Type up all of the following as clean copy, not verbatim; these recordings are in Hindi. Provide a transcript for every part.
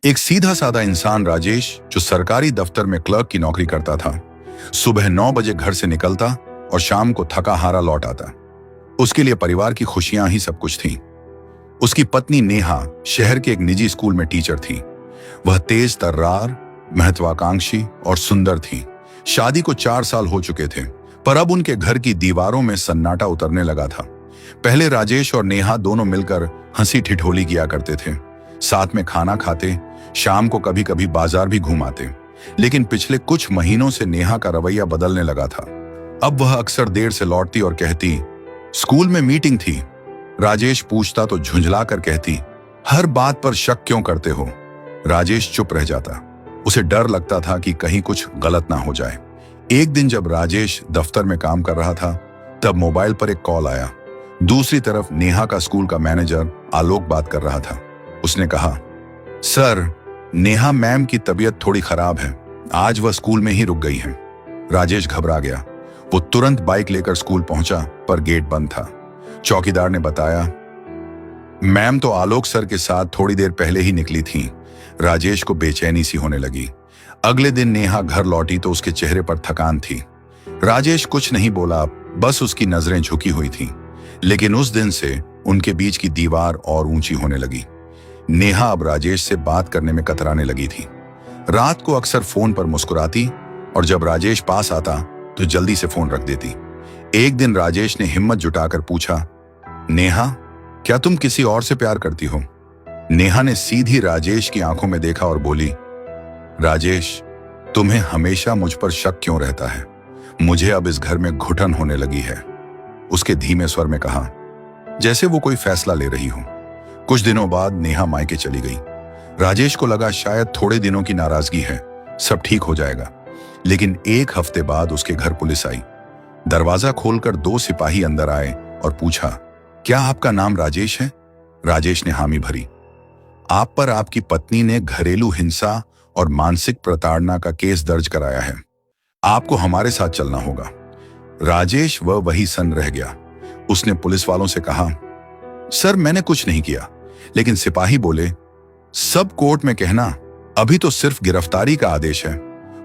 एक सीधा साधा इंसान राजेश, जो सरकारी दफ्तर में क्लर्क की नौकरी करता था, सुबह 9 बजे घर से निकलता और शाम को थका हारा लौट आता। उसके लिए परिवार की खुशियां ही सब कुछ थीं। उसकी पत्नी नेहा शहर के एक निजी स्कूल में टीचर थी। वह तेज तर्रार, महत्वाकांक्षी और सुंदर थी। शादी को 4 साल हो चुके थे, पर अब उनके घर की दीवारों में सन्नाटा उतरने लगा था। पहले राजेश और नेहा दोनों मिलकर हंसी ठिठोली किया करते थे, साथ में खाना खाते, शाम को कभी कभी बाजार भी घूम आते। लेकिन पिछले कुछ महीनों से नेहा का रवैया बदलने लगा था। अब वह अक्सर देर से लौटती और कहती, स्कूल में मीटिंग थी। राजेश पूछता तो झुंझला कर कहती, हर बात पर शक क्यों करते हो? राजेश चुप रह जाता। उसे डर लगता था कि कहीं कुछ गलत ना हो जाए। एक दिन जब राजेश दफ्तर में काम कर रहा था, तब मोबाइल पर एक कॉल आया। दूसरी तरफ नेहा का स्कूल का मैनेजर आलोक बात कर रहा था। उसने कहा, सर, नेहा मैम की तबीयत थोड़ी खराब है, आज वह स्कूल में ही रुक गई है। राजेश घबरा गया। वो तुरंत बाइक लेकर स्कूल पहुंचा, पर गेट बंद था। चौकीदार ने बताया, मैम तो आलोक सर के साथ थोड़ी देर पहले ही निकली थी। राजेश को बेचैनी सी होने लगी। अगले दिन नेहा घर लौटी तो उसके चेहरे पर थकान थी। राजेश कुछ नहीं बोला, बस उसकी नजरें झुकी हुई थीं। लेकिन उस दिन से उनके बीच की दीवार और ऊंची होने लगी। नेहा अब राजेश से बात करने में कतराने लगी थी। रात को अक्सर फोन पर मुस्कुराती और जब राजेश पास आता तो जल्दी से फोन रख देती। एक दिन राजेश ने हिम्मत जुटाकर पूछा, नेहा, क्या तुम किसी और से प्यार करती हो? नेहा ने सीधी राजेश की आंखों में देखा और बोली, राजेश, तुम्हें हमेशा मुझ पर शक क्यों रहता है? मुझे अब इस घर में घुटन होने लगी है। उसके धीमे स्वर में कहा, जैसे वो कोई फैसला ले रही हो। कुछ दिनों बाद नेहा मायके चली गई। राजेश को लगा शायद थोड़े दिनों की नाराजगी है, सब ठीक हो जाएगा। लेकिन एक हफ्ते बाद उसके घर पुलिस आई। दरवाजा खोलकर 2 सिपाही अंदर आए और पूछा, क्या आपका नाम राजेश है? राजेश ने हामी भरी। आप पर आपकी पत्नी ने घरेलू हिंसा और मानसिक प्रताड़ना का केस दर्ज कराया है। आपको हमारे साथ चलना होगा। राजेश वही सन रह गया। उसने पुलिस वालों से कहा, सर, मैंने कुछ नहीं किया। लेकिन सिपाही बोले, सब कोर्ट में कहना, अभी तो सिर्फ गिरफ्तारी का आदेश है।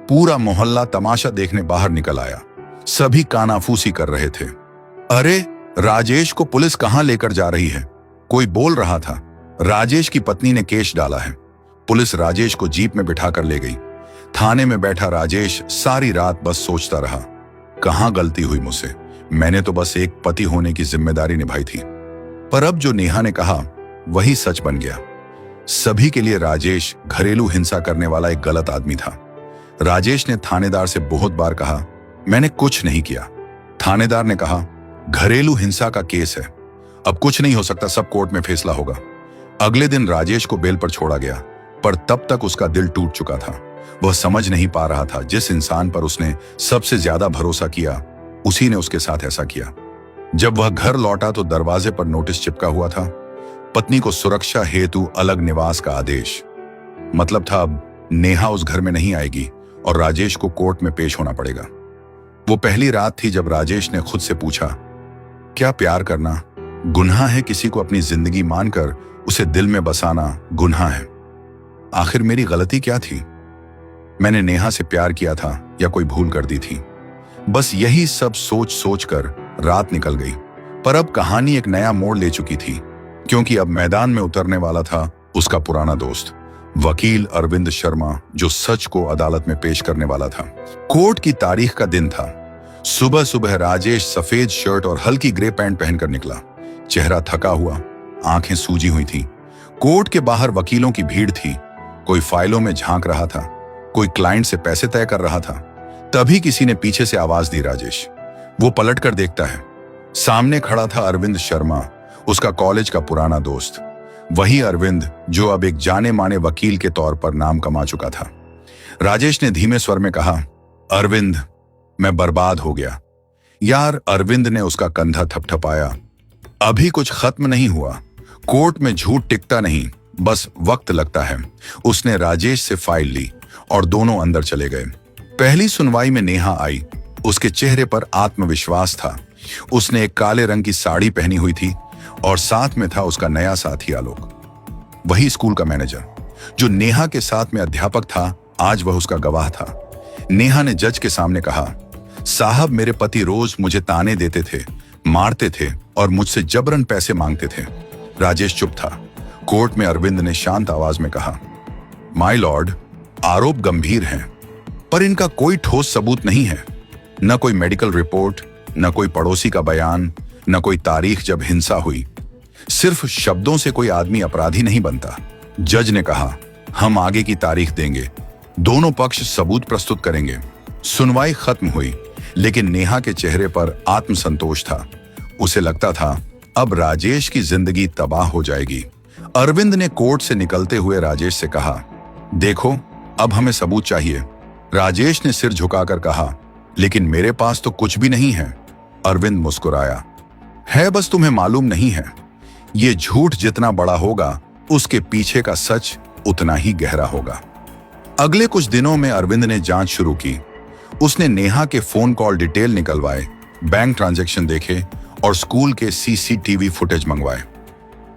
पूरा मोहल्ला तमाशा देखने बाहर निकल आया। सभी कानाफूसी कर रहे थे। अरे, राजेश को पुलिस कहां लेकर जा रही है? कोई बोल रहा था। राजेश की पत्नी ने केस डाला है। पुलिस राजेश को जीप में बिठाकर ले गई। थाने में बैठा राजेश सारी रात बस सोचता रहा, कहां गलती हुई मुझसे? मैंने तो बस एक पति होने की जिम्मेदारी निभाई थी। पर अब जो नेहा ने कहा वही सच बन गया। सभी के लिए राजेश घरेलू हिंसा करने वाला एक गलत आदमी था। राजेश ने थानेदार से बहुत बार कहा, मैंने कुछ नहीं किया। थानेदार ने कहा, घरेलू हिंसा का केस है, अब कुछ नहीं हो सकता, सब कोर्ट में फैसला होगा। अगले दिन राजेश को बेल पर छोड़ा गया, पर तब तक उसका दिल टूट चुका था। वह समझ नहीं पा रहा था, जिस इंसान पर उसने सबसे ज्यादा भरोसा किया, उसी ने उसके साथ ऐसा किया। जब वह घर लौटा तो दरवाजे पर नोटिस चिपका हुआ था, पत्नी को सुरक्षा हेतु अलग निवास का आदेश। मतलब था अब नेहा उस घर में नहीं आएगी और राजेश को कोर्ट में पेश होना पड़ेगा। वो पहली रात थी जब राजेश ने खुद से पूछा, क्या प्यार करना गुनाह है? किसी को अपनी जिंदगी मानकर उसे दिल में बसाना गुनाह है? आखिर मेरी गलती क्या थी? मैंने नेहा से प्यार किया था या कोई भूल कर दी थी? बस यही सब सोच सोच कर रात निकल गई। पर अब कहानी एक नया मोड़ ले चुकी थी, क्योंकि अब मैदान में उतरने वाला था उसका पुराना दोस्त, वकील अरविंद शर्मा, जो सच को अदालत में पेश करने वाला था। कोर्ट की तारीख का दिन था। सुबह सुबह राजेश सफेद शर्ट और हल्की ग्रे पैंट पहनकर निकला। चेहरा थका हुआ, आंखें सूजी हुई थी। कोर्ट के बाहर वकीलों की भीड़ थी। कोई फाइलों में झांक रहा था, कोई क्लाइंट से पैसे तय कर रहा था। तभी किसी ने पीछे से आवाज दी, राजेश। वो पलटकर देखता है, सामने खड़ा था अरविंद शर्मा, उसका कॉलेज का पुराना दोस्त। वही अरविंद जो अब एक जाने माने वकील के तौर पर नाम कमा चुका था। राजेश ने धीमे स्वर में कहा, अरविंद, मैं बर्बाद हो गया। यार, अरविंद ने उसका कंधा थपथपाया। अभी कुछ खत्म नहीं हुआ। कोर्ट में झूठ टिकता नहीं, बस वक्त लगता है। उसने राजेश से फाइल ली और दोनों अंदर चले गए। पहली सुनवाई में नेहा आई। उसके चेहरे पर आत्मविश्वास था। उसने एक काले रंग की साड़ी पहनी हुई थी और साथ में था उसका नया साथी आलोक, वही स्कूल का मैनेजर। जो नेहा के साथ में अध्यापक था, आज वह उसका गवाह था। नेहा ने जज के सामने कहा, साहब मेरे पति रोज मुझे ताने देते थे, मारते थे और मुझसे जबरन पैसे मांगते थे। राजेश चुप था। कोर्ट में अरविंद ने शांत आवाज में कहा, माय लॉर्ड, आरोप गंभीर हैं, पर इनका कोई ठोस सबूत नहीं है। न कोई मेडिकल रिपोर्ट, न कोई पड़ोसी का बयान, न कोई तारीख जब हिंसा हुई। सिर्फ शब्दों से कोई आदमी अपराधी नहीं बनता। जज ने कहा, हम आगे की तारीख देंगे, दोनों पक्ष सबूत प्रस्तुत करेंगे। सुनवाई खत्म हुई, लेकिन नेहा के चेहरे पर आत्मसंतोष था। उसे लगता था अब राजेश की जिंदगी तबाह हो जाएगी। अरविंद ने कोर्ट से निकलते हुए राजेश से कहा, देखो अब हमें सबूत चाहिए। राजेश ने सिर झुकाकर कहा, लेकिन मेरे पास तो कुछ भी नहीं है। अरविंद मुस्कुराया, है बस तुम्हें मालूम नहीं है। ये झूठ जितना बड़ा होगा, उसके पीछे का सच उतना ही गहरा होगा। अगले कुछ दिनों में अरविंद ने जांच शुरू की। उसने नेहा के फोन कॉल डिटेल निकलवाए, बैंक ट्रांजैक्शन देखे और स्कूल के सीसीटीवी फुटेज मंगवाए।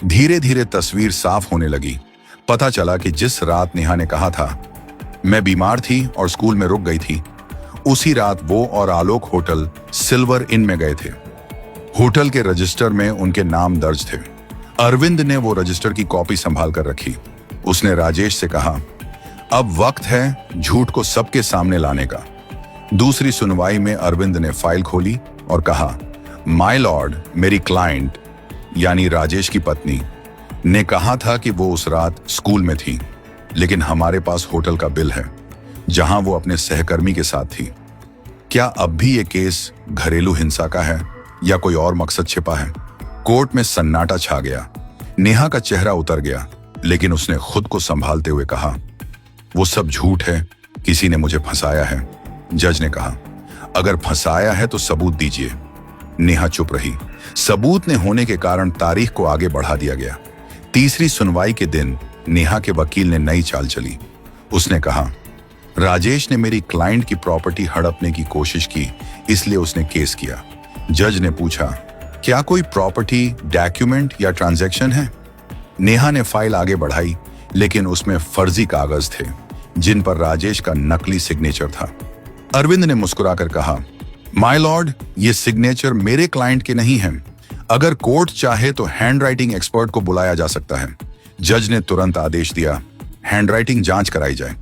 धीरे धीरे तस्वीर साफ होने लगी। पता चला कि जिस रात नेहा ने कहा था मैं बीमार थी और स्कूल में रुक गई थी, उसी रात वो और आलोक होटल सिल्वर इन में गए थे। होटल के रजिस्टर में उनके नाम दर्ज थे। अरविंद ने वो रजिस्टर की कॉपी संभाल कर रखी। उसने राजेश से कहा, अब वक्त है झूठ को सबके सामने लाने का। दूसरी सुनवाई में अरविंद ने फाइल खोली और कहा, माय लॉर्ड, मेरी क्लाइंट यानी राजेश की पत्नी ने कहा था कि वो उस रात स्कूल में थी, लेकिन हमारे पास होटल का बिल है जहां वो अपने सहकर्मी के साथ थी। क्या अब भी ये केस घरेलू हिंसा का है या कोई और मकसद छिपा है? कोर्ट में सन्नाटा छा गया। नेहा का चेहरा उतर गया, लेकिन उसने खुद को संभालते हुए कहा, वो सब झूठ है, किसी ने मुझे फंसाया है। जज ने कहा, अगर फंसाया है तो सबूत दीजिए। नेहा चुप रही। सबूत ने होने के कारण तारीख को आगे बढ़ा दिया गया। तीसरी सुनवाई के दिन नेहा के वकील ने नई चाल चली। उसने कहा, राजेश ने मेरी क्लाइंट की प्रॉपर्टी हड़पने की कोशिश की, इसलिए उसने केस किया। जज ने पूछा, क्या कोई प्रॉपर्टी, डॉक्यूमेंट या ट्रांजैक्शन है? नेहा ने फाइल आगे बढ़ाई, लेकिन उसमें फर्जी कागज थे जिन पर राजेश का नकली सिग्नेचर था। अरविंद ने मुस्कुराकर कहा, माय लॉर्ड, ये सिग्नेचर मेरे क्लाइंट के नहीं हैं। अगर कोर्ट चाहे तो हैंडराइटिंग एक्सपर्ट को बुलाया जा सकता है। जज ने तुरंत आदेश दिया, हैंडराइटिंग जांच कराई जाए।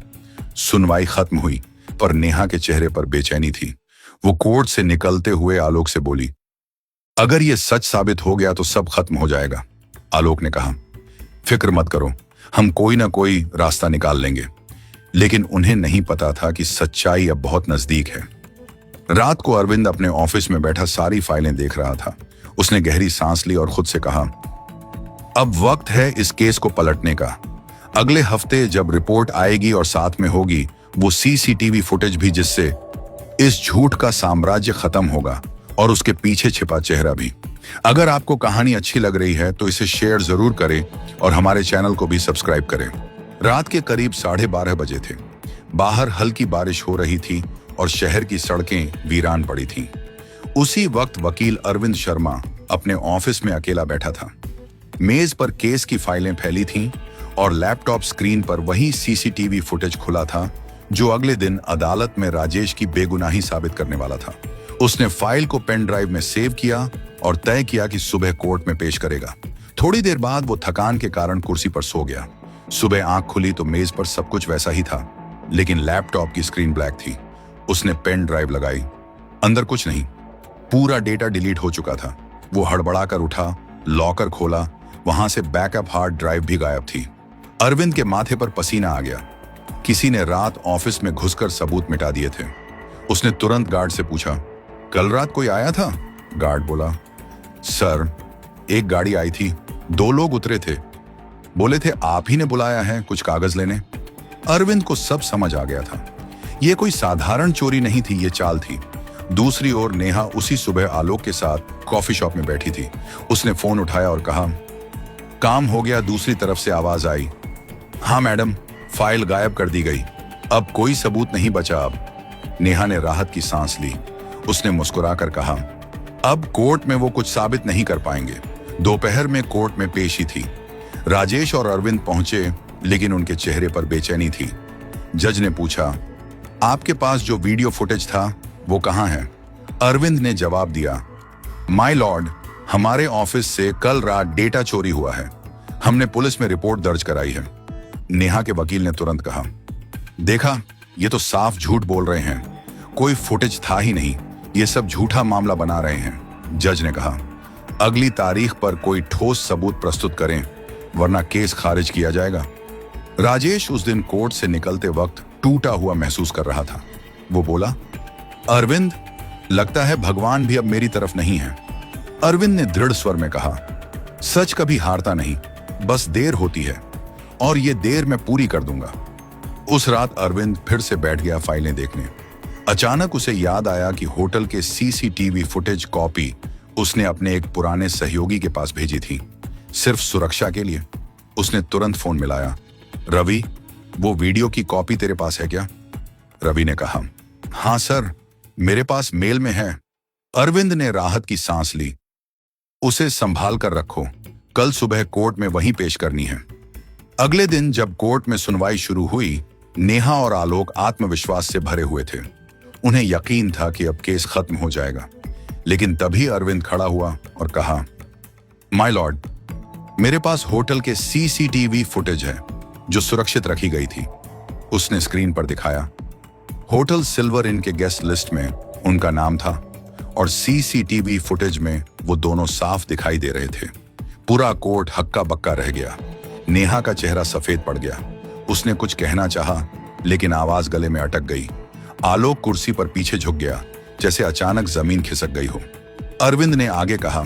सुनवाई खत्म हुई, पर नेहा के चेहरे पर बेचैनी थी। वो कोर्ट से निकलते हुए आलोक से बोली, अगर ये सच साबित हो गया तो सब खत्म हो जाएगा। आलोक ने कहा, फिक्र मत करो, हम कोई ना कोई रास्ता निकाल लेंगे। लेकिन उन्हें नहीं पता था कि सच्चाई अब बहुत नजदीक है। रात को अरविंद अपने ऑफिस में बैठा सारी फाइलें देख रहा था। उसने गहरी सांस ली और खुद से कहा, अब वक्त है इस केस को पलटने का। अगले हफ्ते जब रिपोर्ट आएगी और साथ में होगी वो सीसीटीवी फुटेज भी, जिससे इस झूठ का साम्राज्य खत्म होगा और उसके पीछे छिपा चेहरा भी। अगर आपको कहानी अच्छी लग रही है तो इसे शेयर जरूर करें और हमारे चैनल को भी सब्सक्राइब करें। रात के करीब 12:30 बजे थे। बाहर हल्की बारिश हो रही थी और शहर की सड़कें वीरान पड़ी थीं। उसी वक्त वकील अरविंद शर्मा अपने ऑफिस में अकेला बैठा था। मेज पर केस की फाइलें फैली थीं और लैपटॉप स्क्रीन पर वही सीसीटीवी फुटेज खुला था जो अगले दिन अदालत में राजेश की बेगुनाही साबित करने वाला था। उसने फाइल को पेन ड्राइव में सेव किया और तय किया कि सुबह कोर्ट में पेश करेगा। थोड़ी देर बाद वो थकान के कारण कुर्सी पर सो गया। सुबह आंख खुली तो मेज पर सब कुछ वैसा ही था, लेकिन लैपटॉप की स्क्रीन ब्लैक थी। उसने पेन ड्राइव लगाई, अंदर कुछ नहीं, पूरा डेटा डिलीट हो चुका था। वो हड़बड़ाकर उठा, लॉकर खोला, वहां से बैकअप हार्ड ड्राइव भी गायब थी। अरविंद के माथे पर पसीना आ गया। किसी ने रात ऑफिस में घुसकर सबूत मिटा दिए थे। उसने तुरंत गार्ड से पूछा, कल रात कोई आया था? गार्ड बोला, सर, एक गाड़ी आई थी, 2 लोग उतरे थे, बोले थे आप ही ने बुलाया है कुछ कागज लेने। अरविंद को सब समझ आ गया था। यह कोई साधारण चोरी नहीं थी, ये चाल थी। दूसरी ओर नेहा उसी सुबह आलोक के साथ कॉफी शॉप में बैठी थी। उसने फोन उठाया और कहा, काम हो गया। दूसरी तरफ से आवाज आई, हाँ मैडम, फाइल गायब कर दी गई, अब कोई सबूत नहीं बचा। अब नेहा ने राहत की सांस ली। उसने मुस्कुराकर कहा, अब कोर्ट में वो कुछ साबित नहीं कर पाएंगे। दोपहर में कोर्ट में पेशी थी। राजेश और अरविंद पहुंचे। लेकिन उनके चेहरे पर बेचैनी थी। जज ने पूछा, आपके पास जो वीडियो फुटेज था वो कहाँ है? अरविंद ने जवाब दिया, माय लॉर्ड, हमारे ऑफिस से कल रात डेटा चोरी हुआ है। हमने पुलिस में रिपोर्ट दर्ज कराई है। नेहा के वकील ने तुरंत कहा, देखा, ये तो साफ झूठ बोल रहे हैं, कोई फुटेज था ही नहीं, ये सब झूठा मामला बना रहे हैं। जज ने कहा, अगली तारीख पर कोई ठोस सबूत प्रस्तुत करें, वरना केस खारिज किया जाएगा। राजेश उस दिन कोर्ट से निकलते वक्त टूटा हुआ महसूस कर रहा था। वो बोला, अरविंद, लगता है भगवान भी अब मेरी तरफ नहीं है। अरविंद ने दृढ़ स्वर में कहा, सच कभी हारता नहीं, बस देर होती है, और ये देर मैं पूरी कर दूंगा। उस रात अरविंद फिर से बैठ गया फाइलें देखने। अचानक उसे याद आया कि होटल के सीसीटीवी फुटेज कॉपी उसने अपने एक पुराने सहयोगी के पास भेजी थी, सिर्फ सुरक्षा के लिए। उसने तुरंत फोन मिलाया, रवि, वो वीडियो की कॉपी तेरे पास है क्या? रवि ने कहा, हाँ सर, मेरे पास मेल में है। अरविंद ने राहत की सांस ली। उसे संभाल कर रखो, कल सुबह कोर्ट में वहीं पेश करनी है। अगले दिन जब कोर्ट में सुनवाई शुरू हुई, नेहा और आलोक आत्मविश्वास से भरे हुए थे। उन्हें यकीन था कि अब केस खत्म हो जाएगा। लेकिन तभी अरविंद खड़ा हुआ और कहा, माय लॉर्ड, मेरे पास होटल के सीसीटीवी फुटेज है जो सुरक्षित रखी गई थी। उसने स्क्रीन पर दिखाया। होटल सिल्वर इन के गेस्ट लिस्ट में उनका नाम था और सीसीटीवी फुटेज में वो दोनों साफ दिखाई दे रहे थे। पूरा कोर्ट हक्का बक्का रह गया। नेहा का चेहरा सफेद पड़ गया। उसने कुछ कहना चाहा, लेकिन आवाज गले में अटक गई। आलोक कुर्सी पर पीछे झुक गया, जैसे अचानक जमीन खिसक गई हो। अरविंद ने आगे कहा,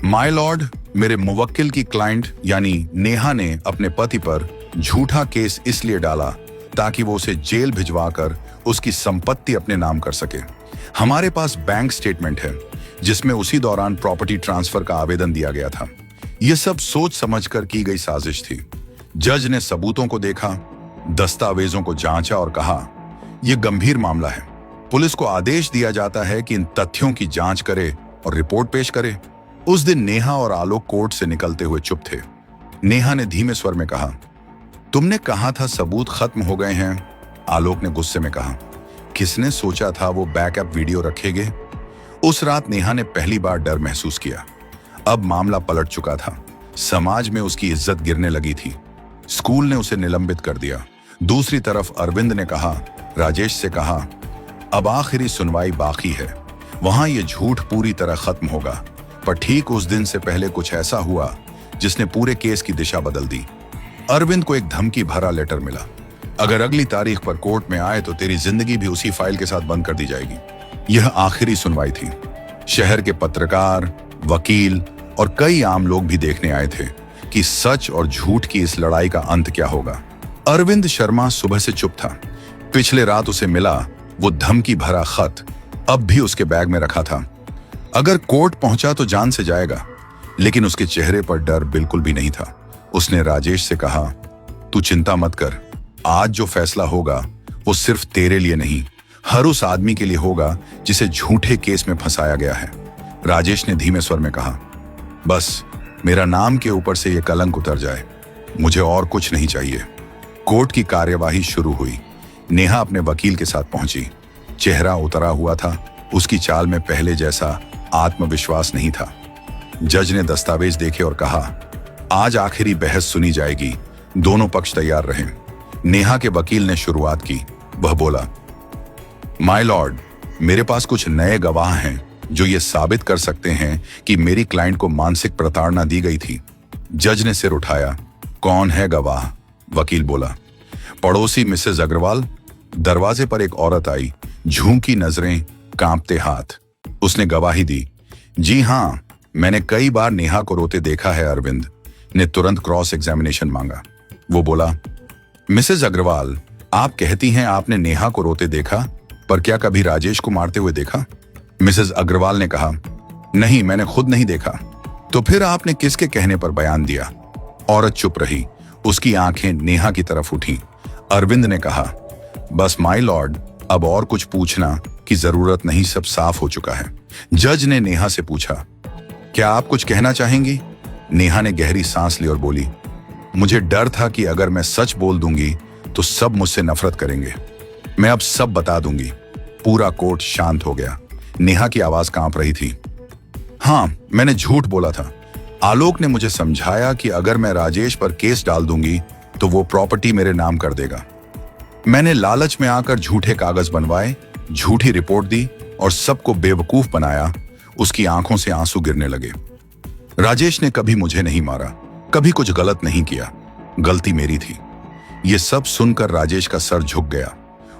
माय लॉर्ड, मेरे मुवक्किल की क्लाइंट यानी नेहा ने अपने पति पर झूठा केस इसलिए डाला ताकि वो उसे जेल भिजवाकर उसकी संपत्ति अपने नाम कर सके। हमारे पास बैंक स्टेटमेंट है जिसमें उसी दौरान प्रॉपर्टी ट्रांसफर का आवेदन दिया गया था। यह सब सोच समझकर की गई साजिश थी। जज ने सबूतों को देखा, दस्तावेजों को जांचा और कहा, यह गंभीर मामला है। पुलिस को आदेश दिया जाता है कि इन तथ्यों की जांच करे और रिपोर्ट पेश करे। उस दिन नेहा और आलोक कोर्ट से निकलते हुए चुप थे। नेहा ने धीमे स्वर में कहा, तुमने कहा था सबूत खत्म हो गए हैं। आलोक ने गुस्से में कहा, किसने सोचा था वो बैकअप वीडियो रखेंगे? उस रात नेहा ने पहली बार डर महसूस किया। अब मामला पलट चुका था। समाज में उसकी इज्जत गिरने लगी थी। स्कूल ने उसे निलंबित कर दिया। दूसरी तरफ अरविंद ने कहा, राजेश से कहा, अब आखिरी सुनवाई बाकी है, वहां ये झूठ पूरी तरह खत्म होगा। पर ठीक उस दिन से पहले कुछ ऐसा हुआ जिसने पूरे केस की दिशा बदल दी। अरविंद को एक धमकी भरा लेटर मिला, अगर अगली तारीख पर कोर्ट में आए तो तेरी जिंदगी भी उसी फाइल के साथ बंद कर दी जाएगी। यह आखिरी सुनवाई थी। शहर के पत्रकार, वकील और कई आम लोग भी देखने आए थे कि सच और झूठ की इस लड़ाई का अंत क्या होगा। अरविंद शर्मा सुबह से चुप था। पिछले रात उसे मिला वो धमकी भरा खत अब भी उसके बैग में रखा था। अगर कोर्ट पहुंचा तो जान से जाएगा, लेकिन उसके चेहरे पर डर बिल्कुल भी नहीं था। उसने राजेश से कहा, तू चिंता मत कर, आज जो फैसला होगा वो सिर्फ तेरे लिए नहीं, हर उस आदमी के लिए होगा जिसे झूठे केस में फंसाया गया है। राजेश ने धीमे स्वर में कहा, बस मेरा नाम के ऊपर से ये कलंक उतर जाए, मुझे और कुछ नहीं चाहिए। कोर्ट की कार्यवाही शुरू हुई। नेहा अपने वकील के साथ पहुंची। चेहरा उतरा हुआ था, उसकी चाल में पहले जैसा आत्मविश्वास नहीं था। जज ने दस्तावेज देखे और कहा, आज आखिरी बहस सुनी जाएगी, दोनों पक्ष तैयार रहें। नेहा के वकील ने शुरुआत की। वह बोला, माय लॉर्ड, मेरे पास कुछ नए गवाह हैं जो ये साबित कर सकते हैं कि मेरी क्लाइंट को मानसिक प्रताड़ना दी गई थी। जज ने सिर उठाया। कौन है गवाह? वकील बोला, पड़ोसी मिसेज अग्रवाल। दरवाजे पर एक औरत आई, झूठी नजरें, कांपते हाथ। उसने गवाही दी, जी हाँ, मैंने कई बार नेहा को रोते देखा है। अरविंद ने तुरंत क्रॉस एग्जामिनेशन मांगा। वो बोला, मिसेज अग्रवाल, आप कहती हैं आपने नेहा को रोते देखा, पर क्या कभी राजेश को मारते हुए देखा? मिसेज अग्रवाल ने कहा, नहीं, मैंने खुद नहीं देखा। तो फिर आपने किसके कहने पर बयान दिया? औरत चुप रही। उसकी आंखें नेहा की तरफ उठी। अरविंद ने कहा, बस माय लॉर्ड, अब और कुछ पूछना की जरूरत नहीं, सब साफ हो चुका है। जज ने नेहा से पूछा, क्या आप कुछ कहना चाहेंगी? नेहा ने गहरी सांस ली और बोली, मुझे डर था कि अगर मैं सच बोल दूंगी तो सब मुझसे नफरत करेंगे। मैं अब सब बता दूंगी। पूरा कोर्ट शांत हो गया। नेहा की आवाज कांप रही थी। हाँ, मैंने झूठ बोला था। आलोक ने मुझे समझाया कि अगर मैं राजेश पर केस डाल दूंगी तो वो प्रॉपर्टी मेरे नाम कर देगा। मैंने लालच में आकर झूठे कागज बनवाए, झूठी रिपोर्ट दी और सबको बेवकूफ बनाया। उसकी आंखों से आंसू गिरने लगे। राजेश ने कभी मुझे नहीं मारा, कभी कुछ गलत नहीं किया। गलती मेरी थी। ये सब सुनकर राजेश का सर झुक गया।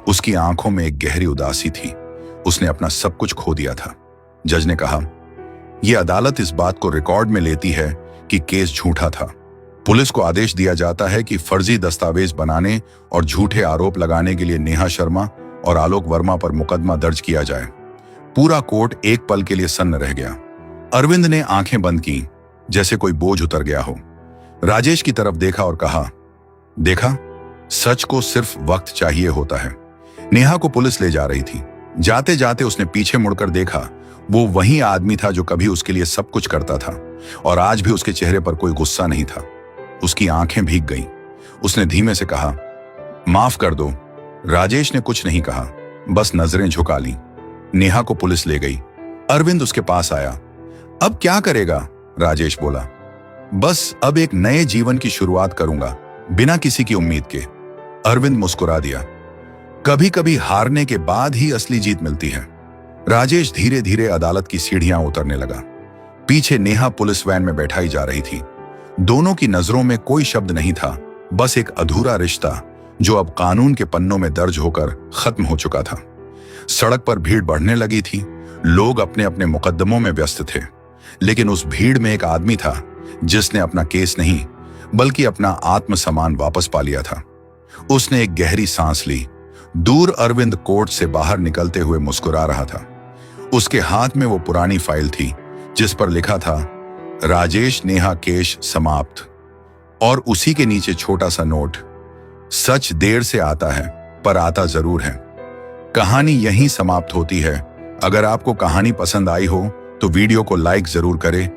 उसकी आंखों में एक गहरी उदासी थी। उसने अपना सब कुछ खो दिया था। जज ने कहा, यह अदालत इस बात को रिकॉर्ड में लेती है कि केस झूठा था। पुलिस को आदेश दिया जाता है कि फर्जी दस्तावेज बनाने और झूठे आरोप लगाने के लिए नेहा शर्मा और आलोक वर्मा पर मुकदमा दर्ज किया जाए। पूरा कोर्ट एक पल के लिए सन्न रह गया। अरविंद ने आंखें बंद की, जैसे कोई बोझ उतर गया हो। राजेश की तरफ देखा और कहा, देखा, सच को सिर्फ वक्त चाहिए होता है। नेहा को पुलिस ले जा रही थी। जाते जाते उसने पीछे मुड़कर देखा। वो वही आदमी था जो कभी उसके लिए सब कुछ करता था, और आज भी उसके चेहरे पर कोई गुस्सा नहीं था। उसकी आंखें भीग गईं। उसने धीमे से कहा, माफ कर दो। राजेश ने कुछ नहीं कहा, बस नजरें झुका ली। नेहा को पुलिस ले गई। अरविंद उसके पास आया। अब क्या करेगा? राजेश बोला। बस अब एक नए जीवन की शुरुआत करूंगा, बिना किसी की उम्मीद के। अरविंद मुस्कुरा दिया। कभी कभी हारने के बाद ही असली जीत मिलती है। राजेश धीरे धीरे अदालत की सीढ़ियां उतरने लगा। पीछे नेहा पुलिस वैन में बैठाई जा रही थी। दोनों की नजरों में कोई शब्द नहीं था, बस एक अधूरा रिश्ता जो अब कानून के पन्नों में दर्ज होकर खत्म हो चुका था। सड़क पर भीड़ बढ़ने लगी थी। लोग अपने अपने मुकदमों में व्यस्त थे, लेकिन उस भीड़ में एक आदमी था जिसने अपना केस नहीं बल्कि अपना आत्मसम्मान वापस पा लिया था। उसने एक गहरी सांस ली। दूर अरविंद कोर्ट से बाहर निकलते हुए मुस्कुरा रहा था। उसके हाथ में वो पुरानी फाइल थी जिस पर लिखा था, राजेश नेहा केस समाप्त, और उसी के नीचे छोटा सा नोट, सच देर से आता है पर आता जरूर है। कहानी यहीं समाप्त होती है। अगर आपको कहानी पसंद आई हो तो वीडियो को लाइक जरूर करें